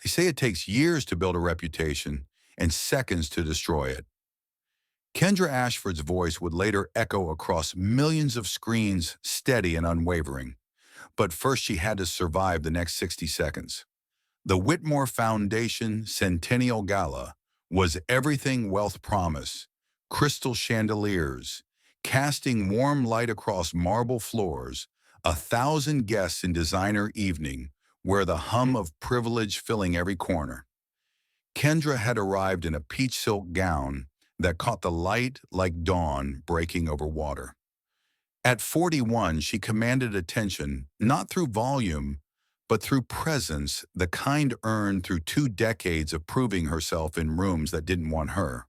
They say it takes years to build a reputation and seconds to destroy it. Kendra Ashford's voice would later echo across millions of screens, steady and unwavering. But first she had to survive the next 60 seconds. The Whitmore Foundation Centennial Gala was everything wealth promised: crystal chandeliers, casting warm light across marble floors, 1,000 guests in designer evening, where the hum of privilege filling every corner. Kendra had arrived in a peach silk gown that caught the light like dawn breaking over water. At 41, she commanded attention not through volume, but through presence, the kind earned through 2 decades of proving herself in rooms that didn't want her.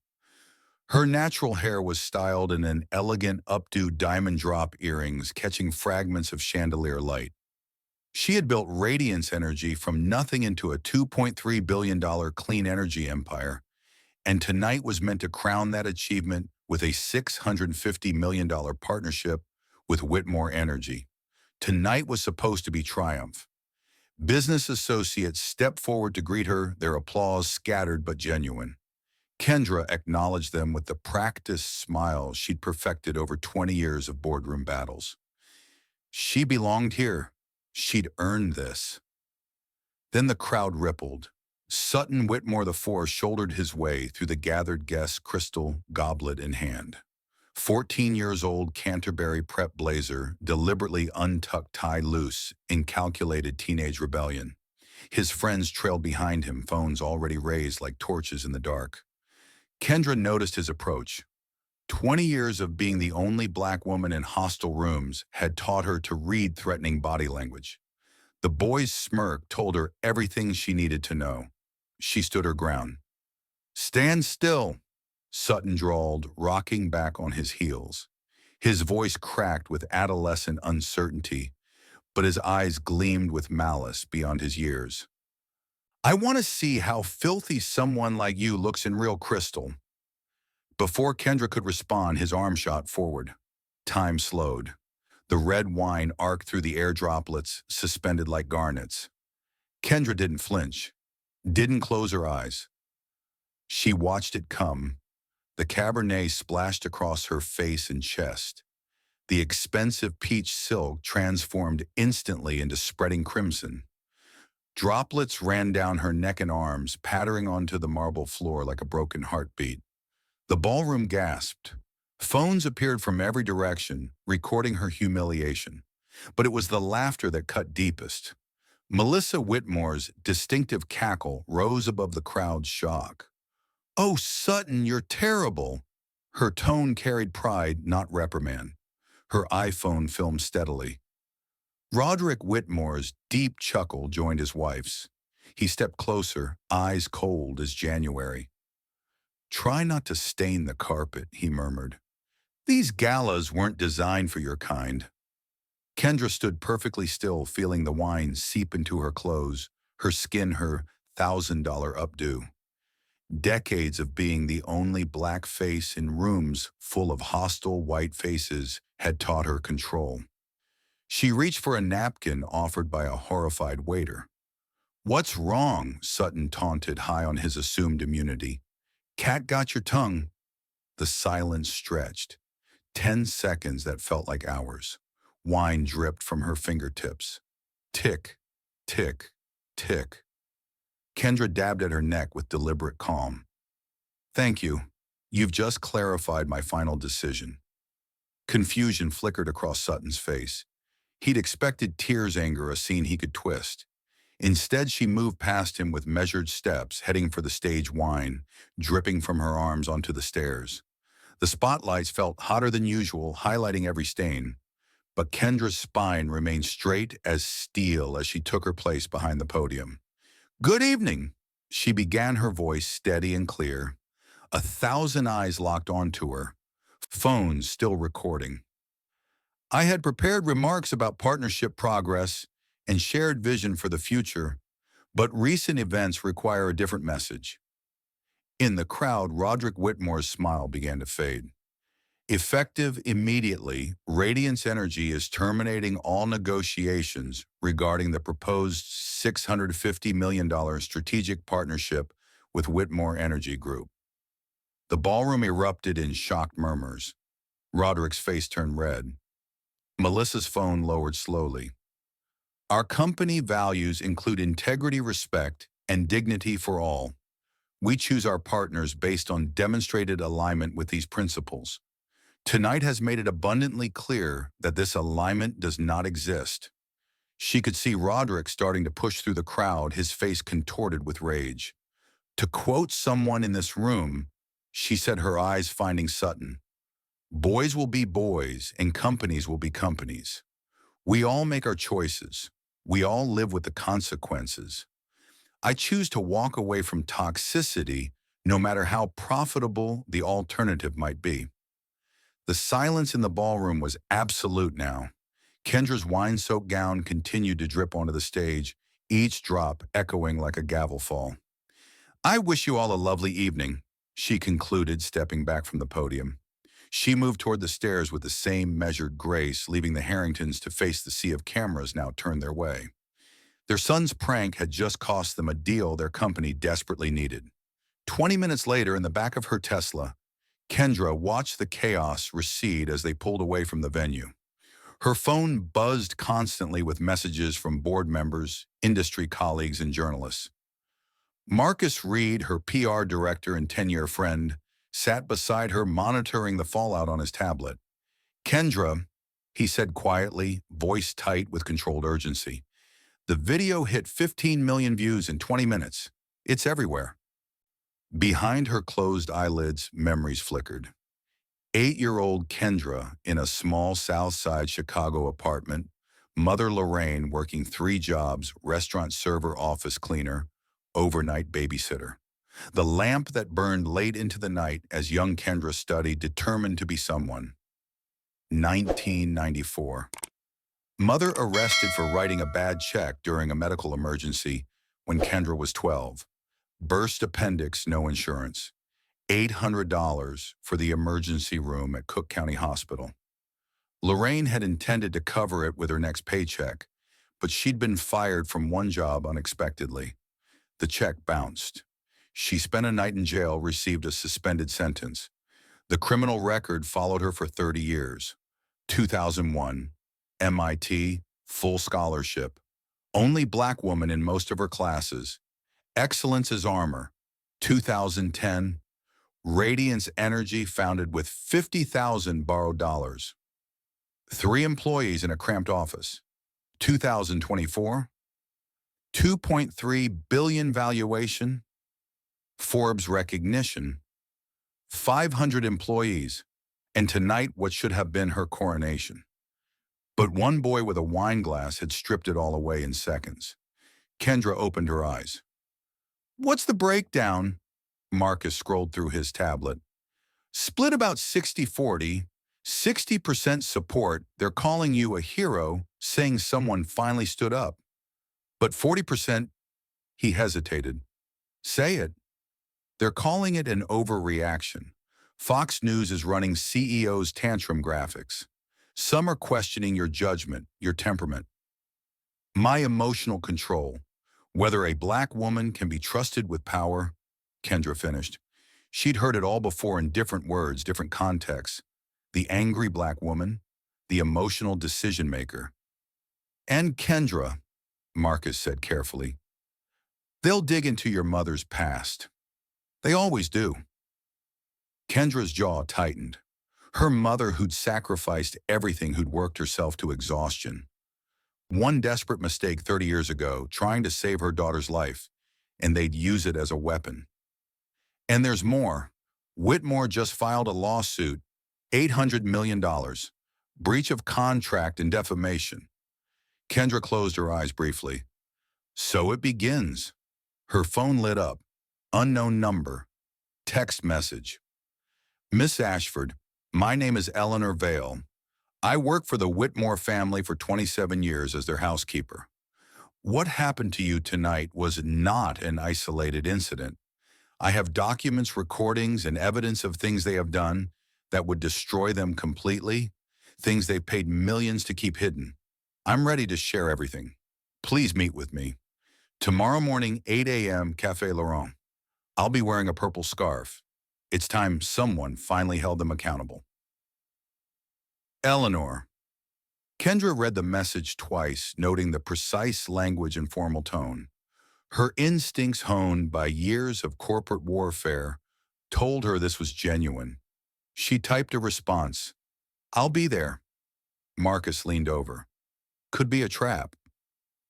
Her natural hair was styled in an elegant updo diamond drop earrings catching fragments of chandelier light. She had built radiance energy from nothing into a $2.3 billion clean energy empire, and tonight was meant to crown that achievement with a $650 million partnership with Whitmore Energy. Tonight was supposed to be triumph. Business associates stepped forward to greet her, their applause scattered but genuine. Kendra acknowledged them with the practiced smile she'd perfected over 20 years of boardroom battles. She belonged here. She'd earned this. Then the crowd rippled. Sutton Whitmore IV shouldered his way through the gathered guests, crystal goblet in hand. 14 years old Canterbury prep blazer, deliberately untucked tie loose in calculated teenage rebellion. His friends trailed behind him, phones already raised like torches in the dark. Kendra noticed his approach. 20 years of being the only black woman in hostile rooms had taught her to read threatening body language. The boy's smirk told her everything she needed to know. She stood her ground. "Stand still," Sutton drawled, rocking back on his heels. His voice cracked with adolescent uncertainty, but his eyes gleamed with malice beyond his years. "I want to see how filthy someone like you looks in real crystal." Before Kendra could respond, his arm shot forward. Time slowed. The red wine arced through the air droplets, suspended like garnets. Kendra didn't flinch, didn't close her eyes. She watched it come. The Cabernet splashed across her face and chest. The expensive peach silk transformed instantly into spreading crimson. Droplets ran down her neck and arms, pattering onto the marble floor like a broken heartbeat. The ballroom gasped. Phones appeared from every direction, recording her humiliation. But it was the laughter that cut deepest. Melissa Whitmore's distinctive cackle rose above the crowd's shock. "Oh, Sutton, you're terrible." Her tone carried pride, not reprimand. Her iPhone filmed steadily. Roderick Whitmore's deep chuckle joined his wife's. He stepped closer, eyes cold as January. "Try not to stain the carpet," he murmured. "These galas weren't designed for your kind." Kendra stood perfectly still, feeling the wine seep into her clothes, her skin her $1,000 updo. Decades of being the only black face in rooms full of hostile white faces had taught her control. She reached for a napkin offered by a horrified waiter. "What's wrong?" Sutton taunted, high on his assumed immunity. "Cat got your tongue." The silence stretched. 10 seconds that felt like hours. Wine dripped from her fingertips. Tick, tick, tick. Kendra dabbed at her neck with deliberate calm. "Thank you. You've just clarified my final decision." Confusion flickered across Sutton's face. He'd expected tears, anger, a scene he could twist. Instead, she moved past him with measured steps, heading for the stage wine, dripping from her arms onto the stairs. The spotlights felt hotter than usual, highlighting every stain. But Kendra's spine remained straight as steel as she took her place behind the podium. "Good evening," she began, her voice steady and clear. 1,000 eyes locked onto her, phones still recording. "I had prepared remarks about partnership progress and shared vision for the future, but recent events require a different message." In the crowd, Roderick Whitmore's smile began to fade. Effective immediately, Radiance Energy is terminating all negotiations regarding the proposed $650 million strategic partnership with Whitmore Energy Group. The ballroom erupted in shocked murmurs. Roderick's face turned red. Melissa's phone lowered slowly. Our company values include integrity, respect, and dignity for all. We choose our partners based on demonstrated alignment with these principles. Tonight has made it abundantly clear that this alignment does not exist. She could see Roderick starting to push through the crowd, his face contorted with rage. To quote someone in this room, she said, her eyes finding Sutton, "Boys will be boys and companies will be companies. We all make our choices. We all live with the consequences. I choose to walk away from toxicity no matter how profitable the alternative might be." The silence in the ballroom was absolute now. Kendra's wine-soaked gown continued to drip onto the stage, each drop echoing like a gavel fall. "I wish you all a lovely evening," she concluded, stepping back from the podium. She moved toward the stairs with the same measured grace, leaving the Harringtons to face the sea of cameras now turned their way. Their son's prank had just cost them a deal their company desperately needed. 20 minutes later, in the back of her Tesla, Kendra watched the chaos recede as they pulled away from the venue. Her phone buzzed constantly with messages from board members, industry colleagues, and journalists. Marcus Reed, her PR director and 10-year friend, sat beside her monitoring the fallout on his tablet. "Kendra," he said quietly, voice tight with controlled urgency, "the video hit 15 million views in 20 minutes. It's everywhere." Behind her closed eyelids, memories flickered. 8-year-old Kendra in a small South Side Chicago apartment, mother Lorraine working 3 jobs, restaurant server, office cleaner, overnight babysitter. The lamp that burned late into the night as young Kendra studied, determined to be someone. 1994. Mother arrested for writing a bad check during a medical emergency when Kendra was 12. Burst appendix, no insurance. $800 for the emergency room at Cook County Hospital. Lorraine had intended to cover it with her next paycheck, but she'd been fired from one job unexpectedly. The check bounced. She spent a night in jail, received a suspended sentence. The criminal record followed her for 30 years. 2001, MIT, full scholarship. Only black woman in most of her classes. Excellence is armor. 2010, Radiance Energy founded with 50,000 borrowed dollars. 3 employees in a cramped office. 2024, 2.3 billion valuation. Forbes recognition. 500 employees. And tonight, what should have been her coronation. But one boy with a wine glass had stripped it all away in seconds. Kendra opened her eyes. "What's the breakdown?" Marcus scrolled through his tablet. "Split about 60-40, 60% support. They're calling you a hero, saying someone finally stood up. But 40%, he hesitated. "Say it." "They're calling it an overreaction. Fox News is running CEO's tantrum graphics. Some are questioning your judgment, your temperament. My emotional control. Whether a black woman can be trusted with power," Kendra finished. She'd heard it all before in different words, different contexts. The angry black woman, the emotional decision maker. "And Kendra," Marcus said carefully, "they'll dig into your mother's past. They always do." Kendra's jaw tightened. Her mother, who'd sacrificed everything, who'd worked herself to exhaustion. One desperate mistake 30 years ago, trying to save her daughter's life, and they'd use it as a weapon. And there's more. Whitmore just filed a lawsuit, $800 million, breach of contract and defamation. Kendra closed her eyes briefly. So it begins. Her phone lit up. Unknown number. Text message. "Miss Ashford, my name is Eleanor Vale. I work for the Whitmore family for 27 years as their housekeeper. What happened to you tonight was not an isolated incident. I have documents, recordings, and evidence of things they have done. that would destroy them completely, things they paid millions to keep hidden. I'm ready to share everything. Please meet with me. Tomorrow morning, 8 a.m., Café Laurent. I'll be wearing a purple scarf. It's time someone finally held them accountable. Eleanor. Kendra read the message twice, noting the precise language and formal tone. Her instincts, honed by years of corporate warfare, told her this was genuine. She typed a response. I'll be there. Marcus leaned over. Could be a trap.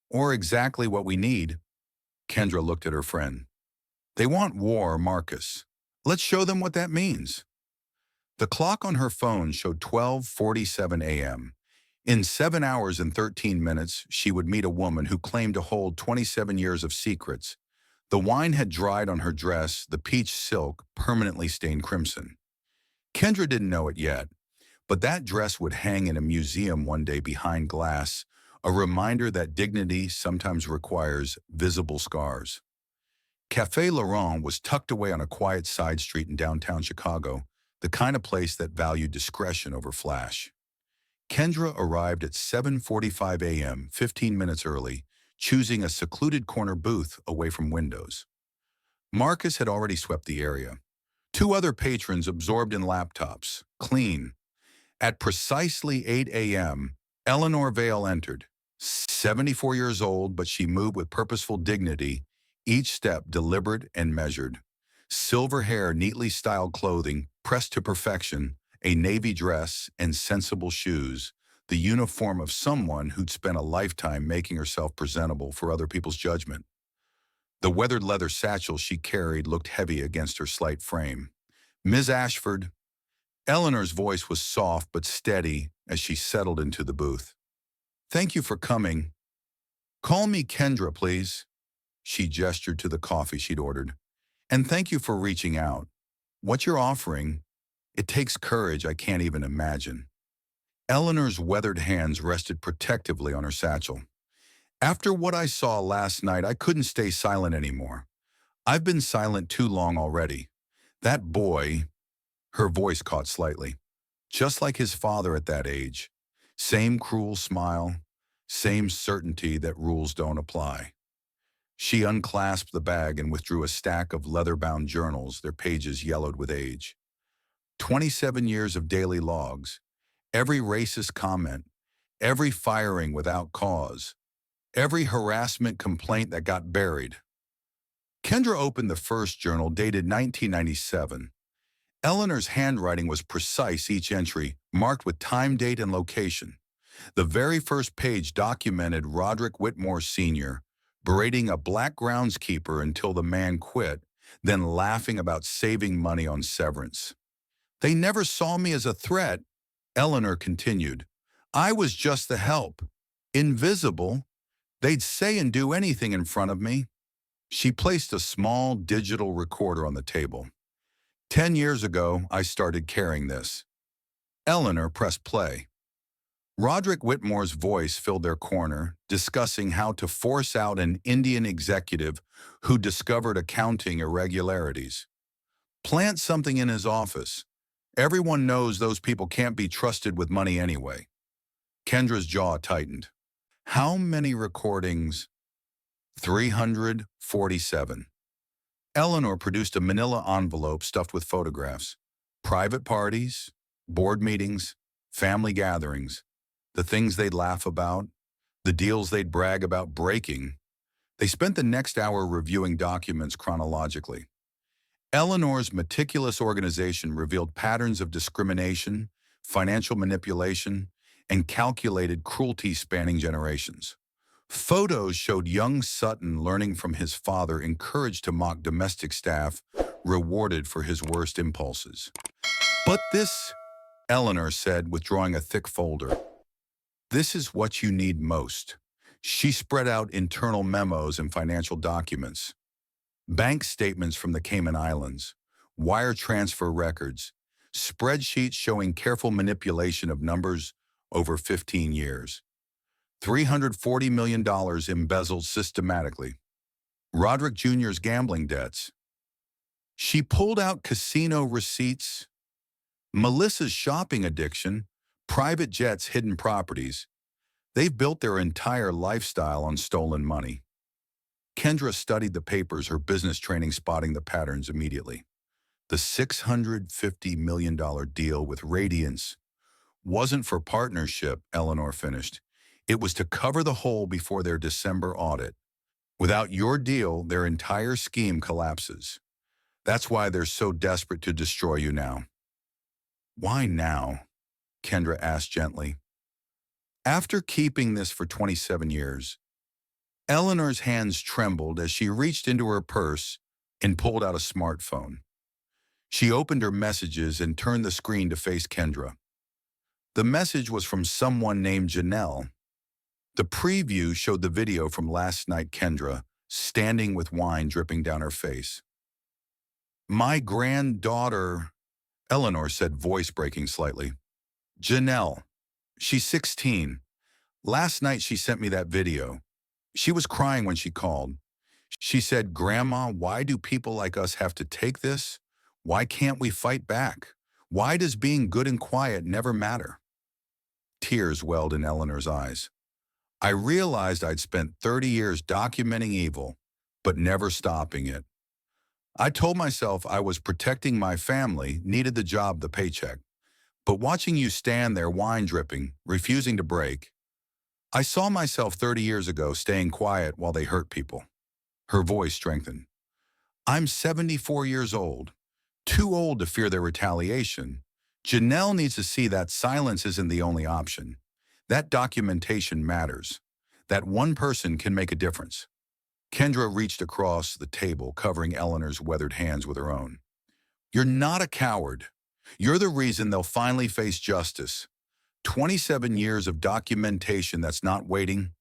Or exactly what we need. Kendra looked at her friend. They want war, Marcus. Let's show them what that means. The clock on her phone showed 12:47 a.m. In 7 hours and 13 minutes, she would meet a woman who claimed to hold 27 years of secrets. The wine had dried on her dress, the peach silk permanently stained crimson. Kendra didn't know it yet, but that dress would hang in a museum one day behind glass, a reminder that dignity sometimes requires visible scars. Café Laurent was tucked away on a quiet side street in downtown Chicago, the kind of place that valued discretion over flash. Kendra arrived at 7:45 a.m., 15 minutes early, choosing a secluded corner booth away from windows. Marcus had already swept the area. Two other patrons absorbed in laptops, clean. At precisely 8 a.m., Eleanor Vale entered. 74 years old, but she moved with purposeful dignity, each step deliberate and measured. Silver hair, neatly styled clothing, pressed to perfection, a navy dress, and sensible shoes, the uniform of someone who'd spent a lifetime making herself presentable for other people's judgment. The weathered leather satchel she carried looked heavy against her slight frame. Ms. Ashford. Eleanor's voice was soft but steady as she settled into the booth. Thank you for coming. Call me Kendra, please. She gestured to the coffee she'd ordered. And thank you for reaching out. What you're offering, it takes courage I can't even imagine. Eleanor's weathered hands rested protectively on her satchel. After what I saw last night, I couldn't stay silent anymore. I've been silent too long already. That boy, her voice caught slightly, just like his father at that age. Same cruel smile, same certainty that rules don't apply. She unclasped the bag and withdrew a stack of leather-bound journals, their pages yellowed with age. 27 years of daily logs, every racist comment, every firing without cause, every harassment complaint that got buried. Kendra opened the first journal, dated 1997. Eleanor's handwriting was precise, each entry marked with time, date, and location. The very first page documented Roderick Whitmore Sr. berating a black groundskeeper until the man quit, then laughing about saving money on severance. They never saw me as a threat, Eleanor continued. I was just the help. Invisible. They'd say and do anything in front of me. She placed a small digital recorder on the table. 10 years ago, I started carrying this. Eleanor pressed play. Roderick Whitmore's voice filled their corner, discussing how to force out an Indian executive who discovered accounting irregularities. Plant something in his office. Everyone knows those people can't be trusted with money anyway. Kendra's jaw tightened. How many recordings? 347. Eleanor produced a manila envelope stuffed with photographs. Private parties, board meetings, family gatherings, the things they'd laugh about, the deals they'd brag about breaking. They spent the next hour reviewing documents chronologically. Eleanor's meticulous organization revealed patterns of discrimination, financial manipulation, and calculated cruelty spanning generations. Photos showed young Sutton learning from his father, encouraged to mock domestic staff, rewarded for his worst impulses. But this, Eleanor said, withdrawing a thick folder, this is what you need most. She spread out internal memos and financial documents. Bank statements from the Cayman Islands, wire transfer records, spreadsheets showing careful manipulation of numbers over 15 years. $340 million embezzled systematically. Roderick Jr.'s gambling debts. She pulled out casino receipts. Melissa's shopping addiction, private jets, hidden properties. They've built their entire lifestyle on stolen money. Kendra studied the papers, her business training spotting the patterns immediately. The $650 million deal with Radiance wasn't for partnership, Eleanor finished. It was to cover the hole before their December audit. Without your deal, their entire scheme collapses. That's why they're so desperate to destroy you now. Why now? Kendra asked gently. After keeping this for 27 years, Eleanor's hands trembled as she reached into her purse and pulled out a smartphone. She opened her messages and turned the screen to face Kendra. The message was from someone named Janelle. The preview showed the video from last night, Kendra, standing with wine dripping down her face. My granddaughter, Eleanor said, voice breaking slightly. Janelle. She's 16. Last night she sent me that video. She was crying when she called. She said, Grandma, why do people like us have to take this? Why can't we fight back? Why does being good and quiet never matter? Tears welled in Eleanor's eyes. I realized I'd spent 30 years documenting evil, but never stopping it. I told myself I was protecting my family, needed the job, the paycheck. But watching you stand there, wine dripping, refusing to break, I saw myself 30 years ago staying quiet while they hurt people. Her voice strengthened. I'm 74 years old, too old to fear their retaliation. Janelle needs to see that silence isn't the only option. That documentation matters. That one person can make a difference. Kendra reached across the table, covering Eleanor's weathered hands with her own. You're not a coward. You're the reason they'll finally face justice. 27 years of documentation that's not waiting,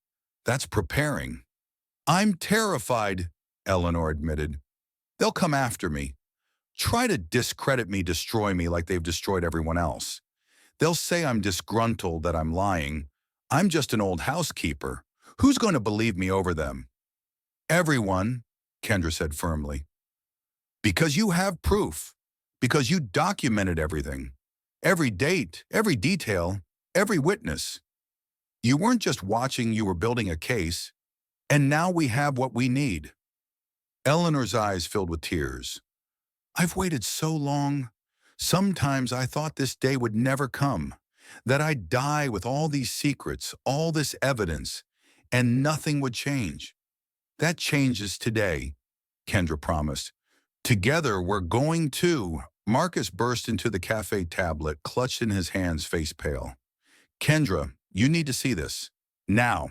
that's preparing. I'm terrified, Eleanor admitted. They'll come after me. Try to discredit me, destroy me like they've destroyed everyone else. They'll say I'm disgruntled, that I'm lying. I'm just an old housekeeper. Who's going to believe me over them? Everyone, Kendra said firmly. Because you have proof. Because you documented everything. Every date, every detail, every witness. You weren't just watching, you were building a case. And now we have what we need. Eleanor's eyes filled with tears. I've waited so long. Sometimes I thought this day would never come, that I'd die with all these secrets, all this evidence, and nothing would change. That changes today, Kendra promised. Together we're going to. Marcus burst into the cafe tablet, clutched in his hands, face pale. Kendra, you need to see this. Now.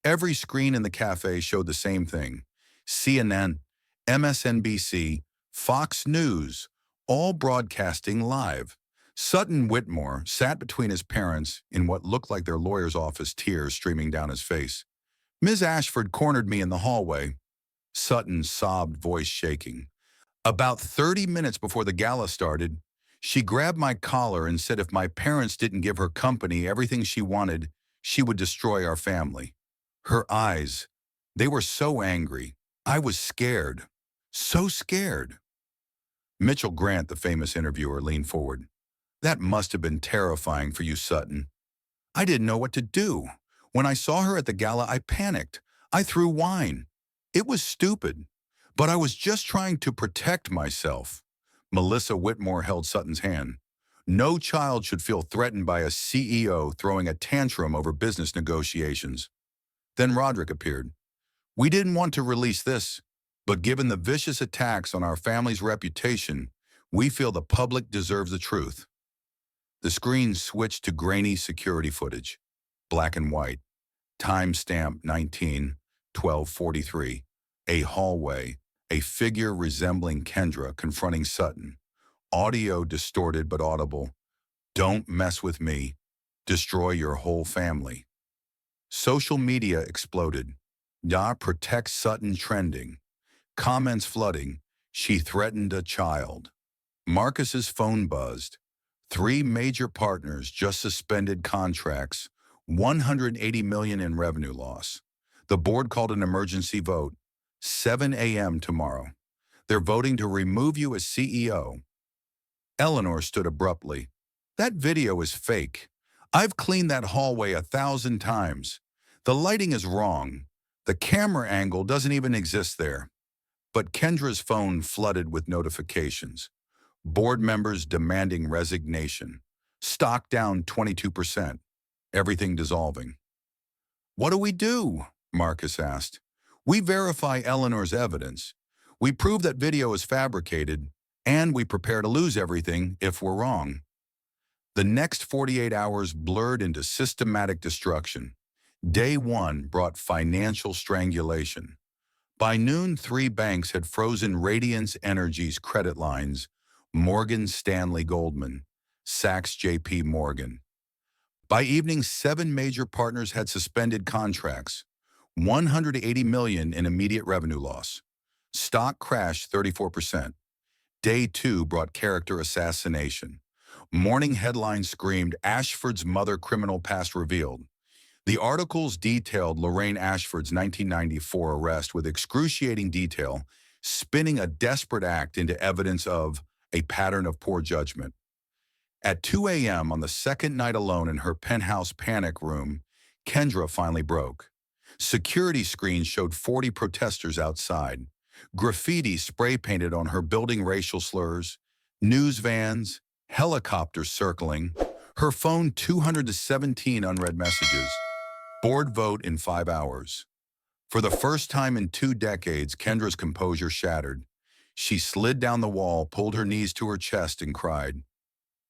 Every screen in the cafe showed the same thing. CNN, MSNBC, Fox News, all broadcasting live. Sutton Whitmore sat between his parents in what looked like their lawyer's office, tears streaming down his face. Ms. Ashford cornered me in the hallway. Sutton sobbed, voice shaking. About 30 minutes before the gala started, she grabbed my collar and said if my parents didn't give her company everything she wanted, she would destroy our family. Her eyes, they were so angry. I was scared. So scared. Mitchell Grant, the famous interviewer, leaned forward. That must have been terrifying for you, Sutton. I didn't know what to do. When I saw her at the gala, I panicked. I threw wine. It was stupid, but I was just trying to protect myself. Melissa Whitmore held Sutton's hand. No child should feel threatened by a CEO throwing a tantrum over business negotiations. Then Roderick appeared. We didn't want to release this, but given the vicious attacks on our family's reputation, we feel the public deserves the truth. The screen switched to grainy security footage, black and white, timestamp 19/12/43, a hallway, a figure resembling Kendra confronting Sutton, audio distorted but audible. Don't mess with me, destroy your whole family. Social media exploded. Ya protects Sutton trending. Comments flooding. She threatened a child. Marcus's phone buzzed. 3 major partners just suspended contracts, $180 million in revenue loss. The board called an emergency vote, 7 a.m. tomorrow. They're voting to remove you as CEO. Eleanor stood abruptly. That video is fake. I've cleaned that hallway 1,000 times. The lighting is wrong. The camera angle doesn't even exist there. But Kendra's phone flooded with notifications. Board members demanding resignation. Stock down 22%. Everything dissolving. What do we do? Marcus asked. We verify Eleanor's evidence. We prove that video is fabricated, and we prepare to lose everything if we're wrong. The next 48 hours blurred into systematic destruction. Day 1 brought financial strangulation. By noon, 3 banks had frozen Radiance Energy's credit lines: Morgan Stanley Goldman, Sachs JP Morgan. By evening, 7 major partners had suspended contracts, $180 million in immediate revenue loss. Stock crashed 34%. Day 2 brought character assassination. Morning headlines screamed, Ashford's mother criminal past revealed. The articles detailed Lorraine Ashford's 1994 arrest with excruciating detail, spinning a desperate act into evidence of a pattern of poor judgment. At 2 a.m. on the second night alone in her penthouse panic room, Kendra finally broke. Security screens showed 40 protesters outside. Graffiti spray-painted on her building racial slurs, news vans, helicopters circling, her phone 217 unread messages. Board vote in 5 hours. For the first time in 2 decades, Kendra's composure shattered. She slid down the wall, pulled her knees to her chest, and cried.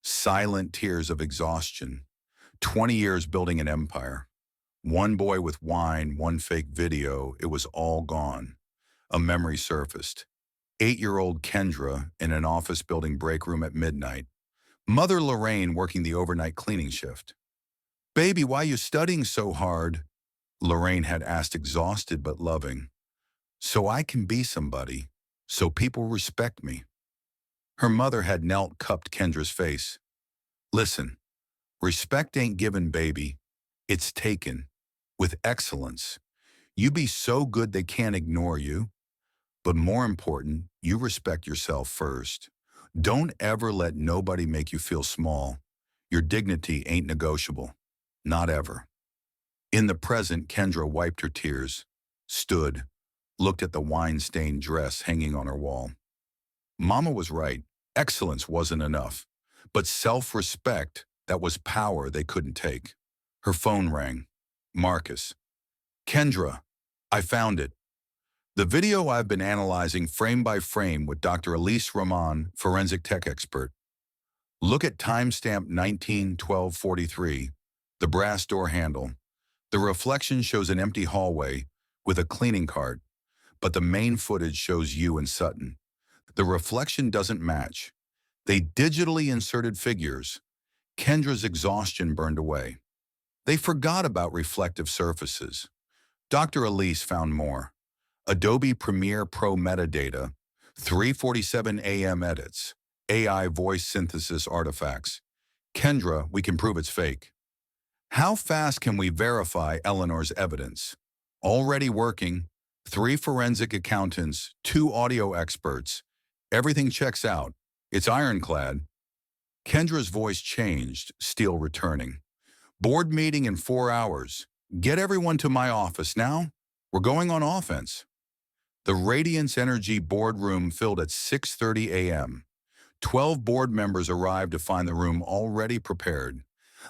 Silent tears of exhaustion. 20 years building an empire. One boy with wine, one fake video, it was all gone. A memory surfaced. 8-year-old Kendra in an office building break room at midnight. Mother Lorraine working the overnight cleaning shift. Baby, why you studying so hard? Lorraine had asked, exhausted but loving. So I can be somebody, so people respect me. Her mother had knelt, cupped Kendra's face. Listen, respect ain't given, baby. It's taken. With excellence. You be so good they can't ignore you. But more important, you respect yourself first. Don't ever let nobody make you feel small. Your dignity ain't negotiable. Not ever. In the present, Kendra wiped her tears, stood, looked at the wine-stained dress hanging on her wall. Mama was right. Excellence wasn't enough. But self-respect, that was power they couldn't take. Her phone rang. Marcus. Kendra, I found it. The video I've been analyzing frame by frame with Dr. Elise Rahman, forensic tech expert. Look at timestamp 19/12/43, the brass door handle. The reflection shows an empty hallway with a cleaning cart, but the main footage shows you and Sutton. The reflection doesn't match. They digitally inserted figures. Kendra's exhaustion burned away. They forgot about reflective surfaces. Dr. Elise found more. Adobe Premiere Pro metadata, 3:47 a.m. edits, AI voice synthesis artifacts. Kendra, we can prove it's fake. How fast can we verify Eleanor's evidence? Already working. 3 forensic accountants, 2 audio experts. Everything checks out. It's ironclad. Kendra's voice changed, steel returning. Board meeting in 4 hours. Get everyone to my office now. We're going on offense. The Radiance Energy boardroom filled at 6:30 a.m. 12 board members arrived to find the room already prepared.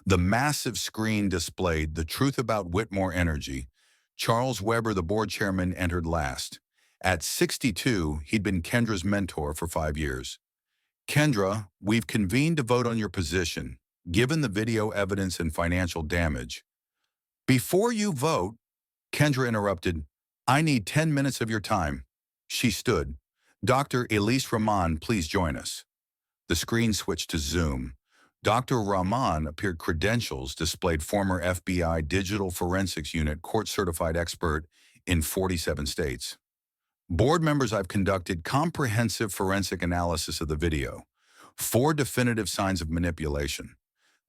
The massive screen displayed the truth about Whitmore Energy. Charles Weber, the board chairman, entered last. At 62, he'd been Kendra's mentor for 5 years. Kendra, we've convened to vote on your position, given the video evidence and financial damage. Before you vote, Kendra interrupted, I need 10 minutes of your time. She stood. Dr. Elise Rahman, please join us. The screen switched to Zoom. Dr. Rahman appeared credentials, displayed former FBI Digital Forensics Unit court-certified expert in 47 states. Board members, I've conducted comprehensive forensic analysis of the video. 4 definitive signs of manipulation.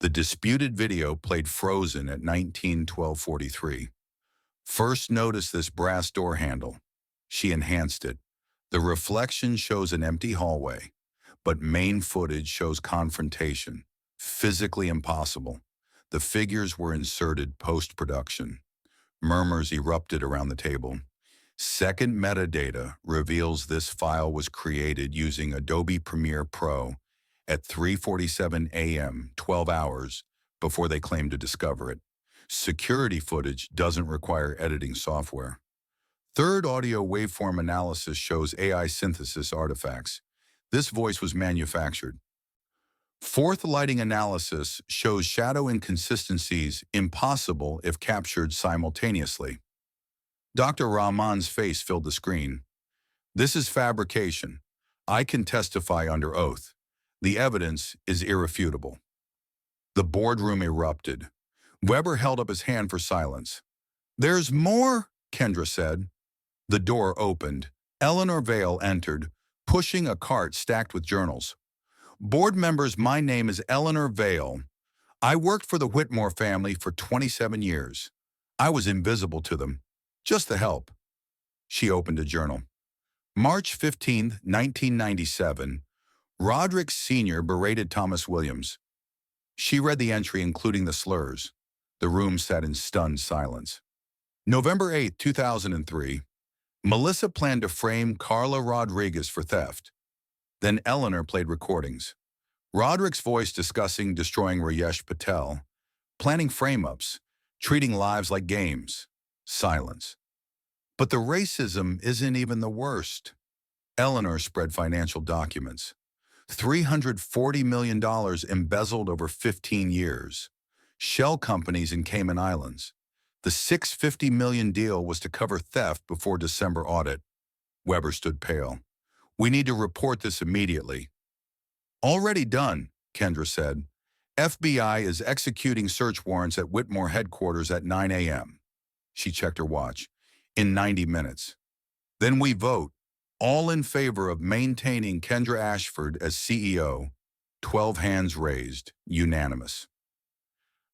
The disputed video played frozen at 19/12/43. First, notice this brass door handle. She enhanced it. The reflection shows an empty hallway, but main footage shows confrontation. Physically impossible. The figures were inserted post-production. Murmurs erupted around the table. Second metadata reveals this file was created using Adobe Premiere Pro at 3:47 a.m., 12 hours before they claimed to discover it. Security footage doesn't require editing software. Third audio waveform analysis shows AI synthesis artifacts. This voice was manufactured. Fourth lighting analysis shows shadow inconsistencies impossible if captured simultaneously. Dr. Rahman's face filled the screen. This is fabrication. I can testify under oath. The evidence is irrefutable. The boardroom erupted. Weber held up his hand for silence. There's more, Kendra said. The door opened. Eleanor Vale entered, pushing a cart stacked with journals. Board members, my name is Eleanor Vale. I worked for the Whitmore family for 27 years. I was invisible to them, just the help. She opened a journal. March 15, 1997, Roderick Sr. berated Thomas Williams. She read the entry, including the slurs. The room sat in stunned silence. November 8, 2003, Melissa planned to frame Carla Rodriguez for theft. Then Eleanor played recordings. Roderick's voice discussing destroying Rayesh Patel, planning frame-ups, treating lives like games. Silence. But the racism isn't even the worst. Eleanor spread financial documents. $340 million embezzled over 15 years. Shell companies in Cayman Islands. The $650 million deal was to cover theft before December audit. Weber stood pale. We need to report this immediately. Already done, Kendra said. FBI is executing search warrants at Whitmore headquarters at 9 a.m. She checked her watch. In 90 minutes. Then we vote. All in favor of maintaining Kendra Ashford as CEO. 12 hands raised. Unanimous.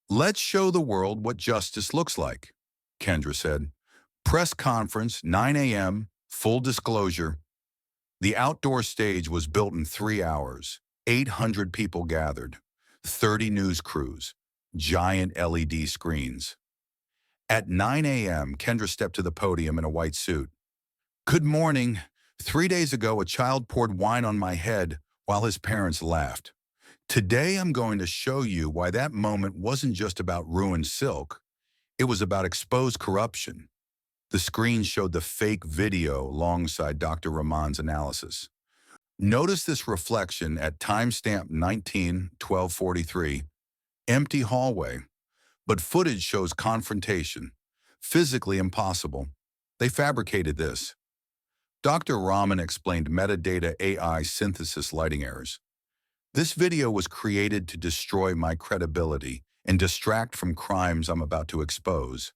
Let's show the world what justice looks like, Kendra said. Press conference, 9 a.m., full disclosure. The outdoor stage was built in 3 hours. 800 people gathered. 30 news crews. Giant LED screens. At 9 a.m., Kendra stepped to the podium in a white suit. Good morning. 3 days ago, a child poured wine on my head while his parents laughed. Today, I'm going to show you why that moment wasn't just about ruined silk. It was about exposed corruption. The screen showed the fake video alongside Dr. Rahman's analysis. Notice this reflection at timestamp 19/12/43. Empty hallway. But footage shows confrontation. Physically impossible. They fabricated this. Dr. Rahman explained metadata AI synthesis lighting errors. This video was created to destroy my credibility and distract from crimes I'm about to expose.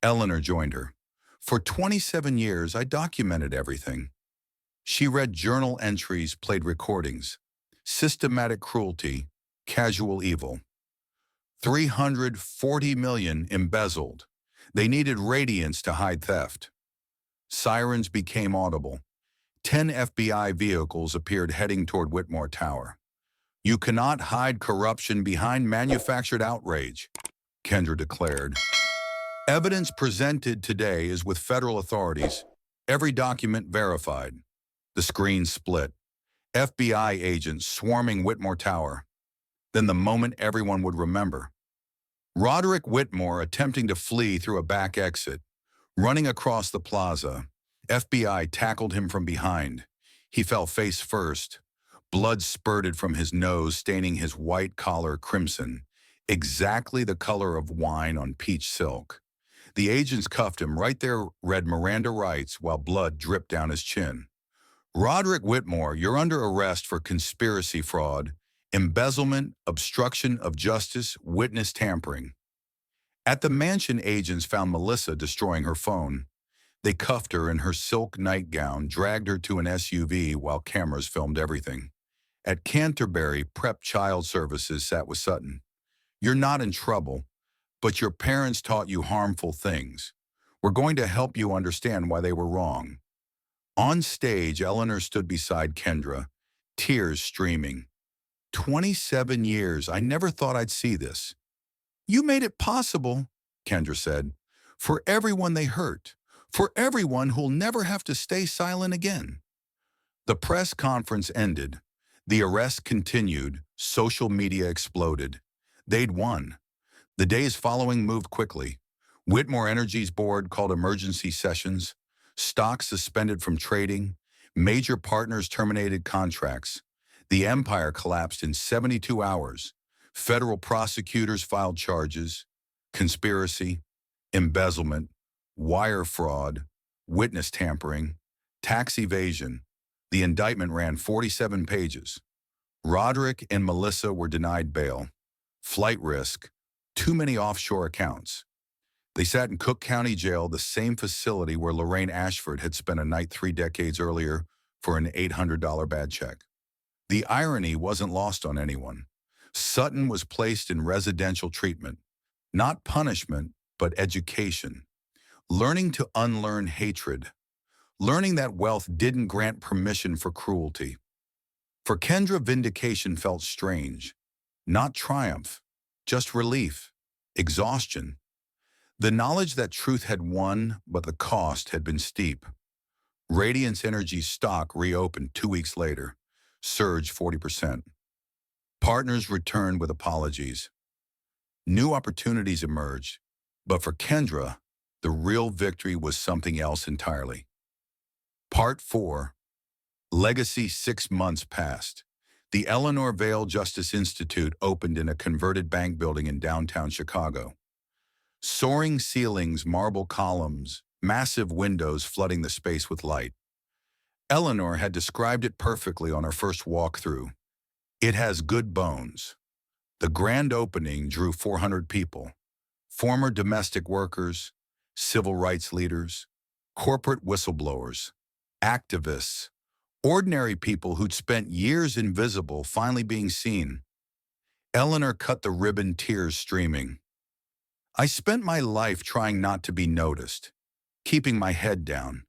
Eleanor joined her. For 27 years, I documented everything. She read journal entries, played recordings. Systematic cruelty, casual evil. 340 million embezzled. They needed radiance to hide theft. Sirens became audible. 10 FBI vehicles appeared heading toward Whitmore Tower. You cannot hide corruption behind manufactured outrage, Kendra declared. Evidence presented today is with federal authorities. Every document verified. The screen split. FBI agents swarming Whitmore Tower. Then the moment everyone would remember. Roderick Whitmore attempting to flee through a back exit. Running across the plaza. FBI tackled him from behind. He fell face first. Blood spurted from his nose, staining his white collar crimson, exactly the color of wine on peach silk. The agents cuffed him. Right there read Miranda rights while blood dripped down his chin. Roderick Whitmore, you're under arrest for conspiracy fraud, embezzlement, obstruction of justice, witness tampering. At the mansion, agents found Melissa destroying her phone. They cuffed her in her silk nightgown, dragged her to an SUV while cameras filmed everything. At Canterbury, Prep Child Services sat with Sutton. You're not in trouble, but your parents taught you harmful things. We're going to help you understand why they were wrong. On stage, Eleanor stood beside Kendra. tears streaming. 27 years, I never thought I'd see this. You made it possible, Kendra said, for everyone they hurt, for everyone who'll never have to stay silent again. The press conference ended. The arrest continued. Social media exploded. They'd won. The days following moved quickly. Whitmore Energy's board called emergency sessions. Stocks suspended from trading. Major partners terminated contracts. The empire collapsed in 72 hours. Federal prosecutors filed charges. Conspiracy, embezzlement, wire fraud, witness tampering, tax evasion. The indictment ran 47 pages. Roderick and Melissa were denied bail. Flight risk, too many offshore accounts. They sat in Cook County Jail, the same facility where Lorraine Ashford had spent a night 3 decades earlier for an $800 bad check. The irony wasn't lost on anyone. Sutton was placed in residential treatment, not punishment, but education. Learning to unlearn hatred. Learning that wealth didn't grant permission for cruelty. For Kendra, vindication felt strange. Not triumph, just relief, exhaustion. The knowledge that truth had won, but the cost had been steep. Radiance Energy's stock reopened 2 weeks later, surged 40%. Partners returned with apologies. New opportunities emerged, but for Kendra, the real victory was something else entirely. Part 4. Legacy. 6 months passed. The Eleanor Vale Justice Institute opened in a converted bank building in downtown Chicago. Soaring ceilings, marble columns, massive windows flooding the space with light. Eleanor had described it perfectly on her first walkthrough. It has good bones. The grand opening drew 400 people. Former domestic workers, civil rights leaders, corporate whistleblowers, activists, ordinary people who'd spent years invisible finally being seen. Eleanor cut the ribbon, tears streaming. I spent my life trying not to be noticed, keeping my head down,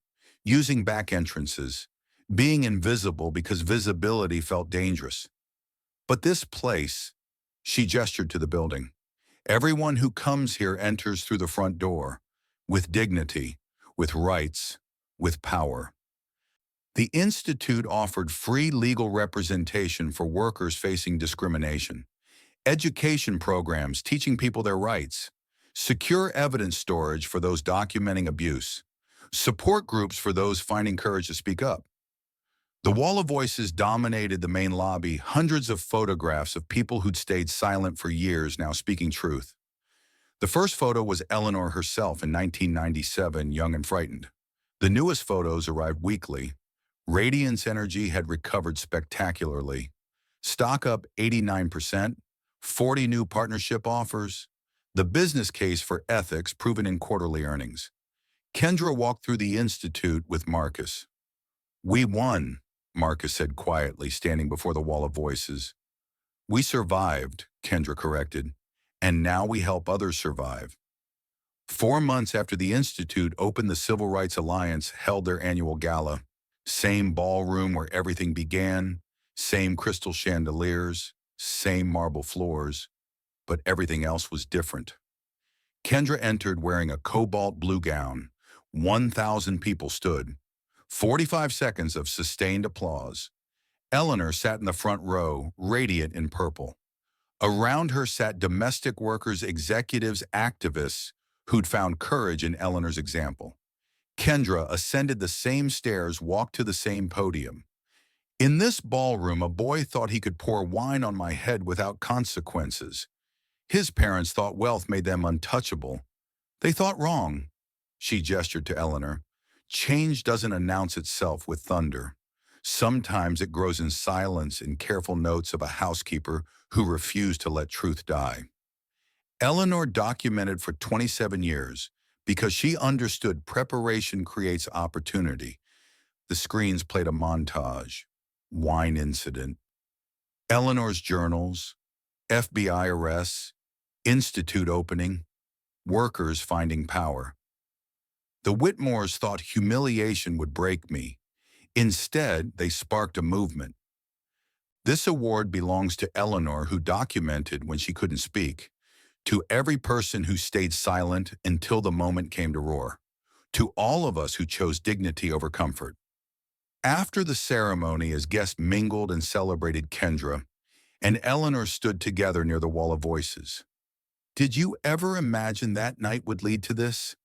using back entrances, being invisible because visibility felt dangerous. But this place, she gestured to the building, everyone who comes here enters through the front door, with dignity, with rights, with power. The Institute offered free legal representation for workers facing discrimination, education programs teaching people their rights, secure evidence storage for those documenting abuse, support groups for those finding courage to speak up. The wall of voices dominated the main lobby, hundreds of photographs of people who'd stayed silent for years now speaking truth. The first photo was Eleanor herself in 1997, young and frightened. The newest photos arrived weekly. Radiance Energy had recovered spectacularly. Stock up 89%, 40 new partnership offers, the business case for ethics proven in quarterly earnings. Kendra walked through the Institute with Marcus. We won, Marcus said quietly, standing before the wall of voices. We survived, Kendra corrected, and now we help others survive. 4 months after the Institute opened, the Civil Rights Alliance held their annual gala. Same ballroom where everything began, same crystal chandeliers, same marble floors, but everything else was different. Kendra entered wearing a cobalt blue gown. 1,000 people stood. 45 seconds of sustained applause. Eleanor sat in the front row, radiant in purple. Around her sat domestic workers, executives, activists who'd found courage in Eleanor's example. Kendra ascended the same stairs, walked to the same podium. In this ballroom, a boy thought he could pour wine on my head without consequences. His parents thought wealth made them untouchable. They thought wrong. She gestured to Eleanor. Change doesn't announce itself with thunder. Sometimes it grows in silence, in careful notes of a housekeeper who refused to let truth die. Eleanor documented for 27 years because she understood preparation creates opportunity. The screens played a montage. Wine incident. Eleanor's journals. FBI arrests. Institute opening. Workers finding power. The Whitmores thought humiliation would break me. Instead, they sparked a movement. This award belongs to Eleanor, who documented when she couldn't speak, to every person who stayed silent until the moment came to roar, to all of us who chose dignity over comfort. After the ceremony, as guests mingled and celebrated Kendra, and Eleanor stood together near the wall of voices. "Did you ever imagine that night would lead to this?"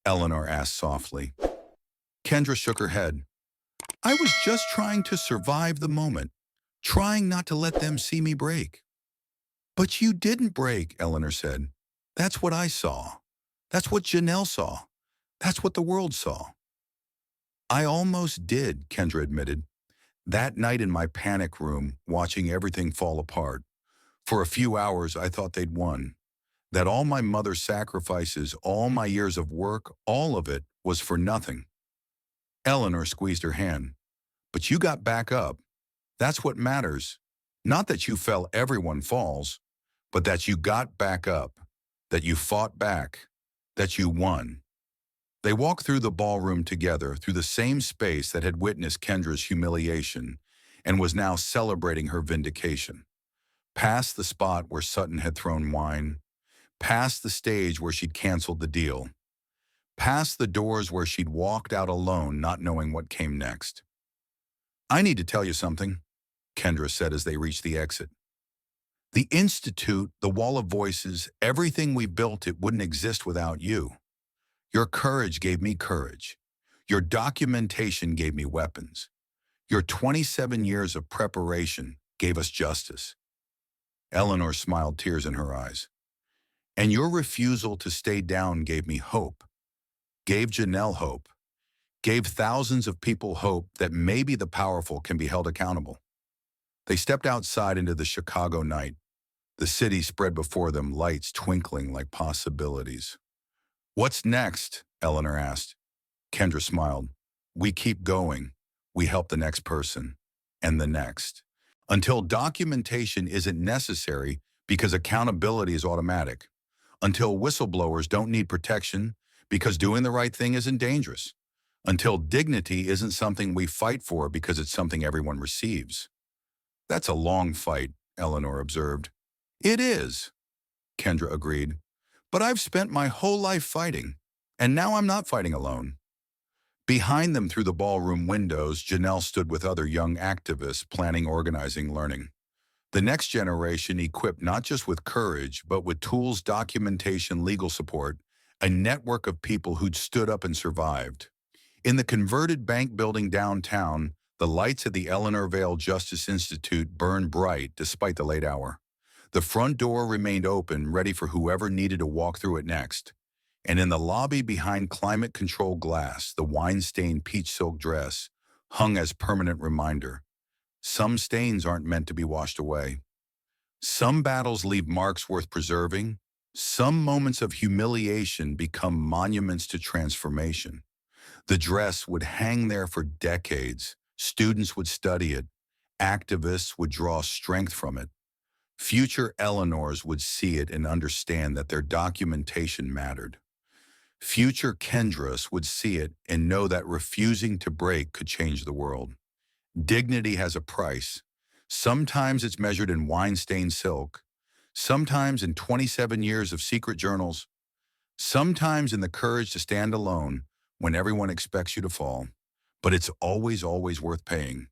Eleanor asked softly. Kendra shook her head. "I was just trying to survive the moment, trying not to let them see me break." "But you didn't break," Eleanor said. "That's what I saw. That's what Janelle saw. That's what the world saw." "I almost did," Kendra admitted. "That night in my panic room, watching everything fall apart. For a few hours, I thought they'd won. That all my mother's sacrifices, all my years of work, all of it was for nothing." Eleanor squeezed her hand. "But you got back up. That's what matters. Not that you fell, everyone falls, but that you got back up, that you fought back, that you won." They walked through the ballroom together, through the same space that had witnessed Kendra's humiliation and was now celebrating her vindication. Past the spot where Sutton had thrown wine, past the stage where she'd canceled the deal, past the doors where she'd walked out alone, not knowing what came next. "I need to tell you something," Kendra said as they reached the exit. "The Institute, the Wall of Voices, everything we built, it wouldn't exist without you. Your courage gave me courage. Your documentation gave me weapons. Your 27 years of preparation gave us justice." Eleanor smiled, tears in her eyes. "And your refusal to stay down gave me hope, gave Janelle hope, gave thousands of people hope that maybe the powerful can be held accountable." They stepped outside into the Chicago night. The city spread before them, lights twinkling like possibilities. "What's next?" Eleanor asked. Kendra smiled. "We keep going. We help the next person, and the next, until documentation isn't necessary because accountability is automatic. Until whistleblowers don't need protection because doing the right thing isn't dangerous. Until dignity isn't something we fight for because it's something everyone receives." "That's a long fight," Eleanor observed. "It is," Kendra agreed. "But I've spent my whole life fighting, and now I'm not fighting alone." Behind them, through the ballroom windows, Janelle stood with other young activists planning, organizing, learning. The next generation equipped not just with courage, but with tools, documentation, legal support, a network of people who'd stood up and survived. In the converted bank building downtown, the lights at the Eleanor Vale Justice Institute burned bright despite the late hour. The front door remained open, ready for whoever needed to walk through it next. And in the lobby behind climate-controlled glass, the wine-stained peach silk dress hung as permanent reminder. Some stains aren't meant to be washed away. Some battles leave marks worth preserving. Some moments of humiliation become monuments to transformation. The dress would hang there for decades. Students would study it. Activists would draw strength from it. Future Eleanors would see it and understand that their documentation mattered. Future Kendras would see it and know that refusing to break could change the world. Dignity has a price. Sometimes it's measured in wine-stained silk. Sometimes in 27 years of secret journals. Sometimes in the courage to stand alone when everyone expects you to fall. But it's always, always worth paying.